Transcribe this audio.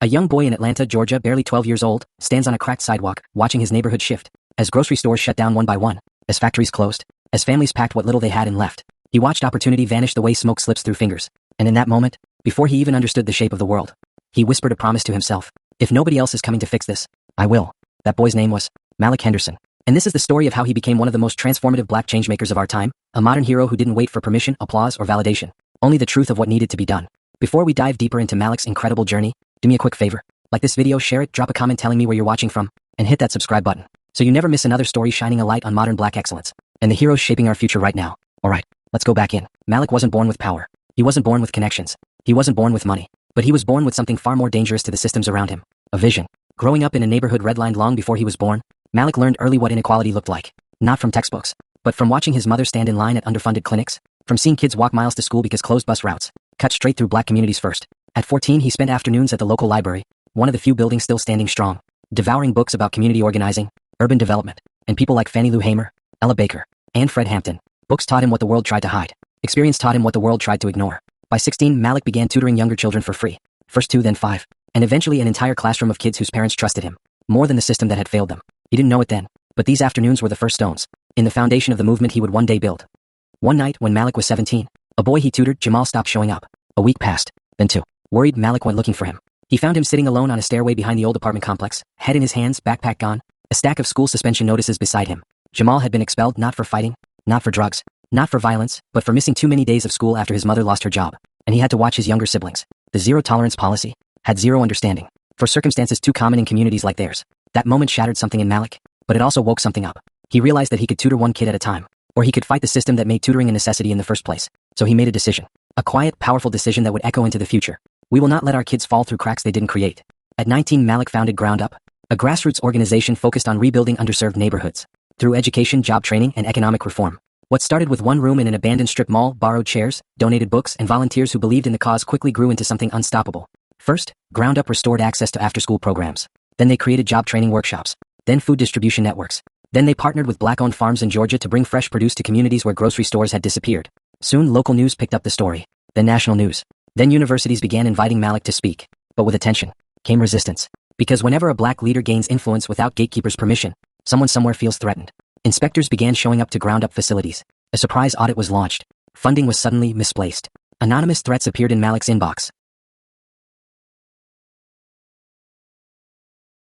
A young boy in Atlanta, Georgia, barely 12 years old, stands on a cracked sidewalk, watching his neighborhood shift. As grocery stores shut down one by one, as factories closed, as families packed what little they had and left, he watched opportunity vanish the way smoke slips through fingers. And in that moment, before he even understood the shape of the world, he whispered a promise to himself. If nobody else is coming to fix this, I will. That boy's name was Malik Henderson. And this is the story of how he became one of the most transformative black changemakers of our time, a modern hero who didn't wait for permission, applause, or validation, only the truth of what needed to be done. Before we dive deeper into Malik's incredible journey, do me a quick favor. Like this video, share it, drop a comment telling me where you're watching from, and hit that subscribe button, so you never miss another story shining a light on modern black excellence, and the heroes shaping our future right now. Alright, let's go back in. Malik wasn't born with power. He wasn't born with connections. He wasn't born with money. But he was born with something far more dangerous to the systems around him. A vision. Growing up in a neighborhood redlined long before he was born, Malik learned early what inequality looked like. Not from textbooks, but from watching his mother stand in line at underfunded clinics, from seeing kids walk miles to school because closed bus routes cut straight through black communities first. At 14, he spent afternoons at the local library, one of the few buildings still standing strong, devouring books about community organizing, urban development, and people like Fannie Lou Hamer, Ella Baker, and Fred Hampton. Books taught him what the world tried to hide. Experience taught him what the world tried to ignore. By 16, Malik began tutoring younger children for free. First 2, then 5. And eventually an entire classroom of kids whose parents trusted him, more than the system that had failed them. He didn't know it then, but these afternoons were the first stones in the foundation of the movement he would one day build. One night, when Malik was 17, a boy he tutored, Jamal, stopped showing up. A week passed, then 2. Worried, Malik went looking for him. He found him sitting alone on a stairway behind the old apartment complex, head in his hands, backpack gone, a stack of school suspension notices beside him. Jamal had been expelled not for fighting, not for drugs, not for violence, but for missing too many days of school after his mother lost her job, and he had to watch his younger siblings. The zero-tolerance policy had zero understanding for circumstances too common in communities like theirs. That moment shattered something in Malik, but it also woke something up. He realized that he could tutor one kid at a time, or he could fight the system that made tutoring a necessity in the first place. So he made a decision. A quiet, powerful decision that would echo into the future. We will not let our kids fall through cracks they didn't create. At 19, Malik founded Ground Up, a grassroots organization focused on rebuilding underserved neighborhoods through education, job training, and economic reform. What started with one room in an abandoned strip mall, borrowed chairs, donated books, and volunteers who believed in the cause quickly grew into something unstoppable. First, Ground Up restored access to after-school programs. Then they created job training workshops. Then food distribution networks. Then they partnered with black-owned farms in Georgia to bring fresh produce to communities where grocery stores had disappeared. Soon, local news picked up the story. Then national news. Then universities began inviting Malik to speak. But with attention came resistance. Because whenever a black leader gains influence without gatekeepers' permission, someone somewhere feels threatened. Inspectors began showing up to Ground Up facilities. A surprise audit was launched. Funding was suddenly misplaced. Anonymous threats appeared in Malik's inbox.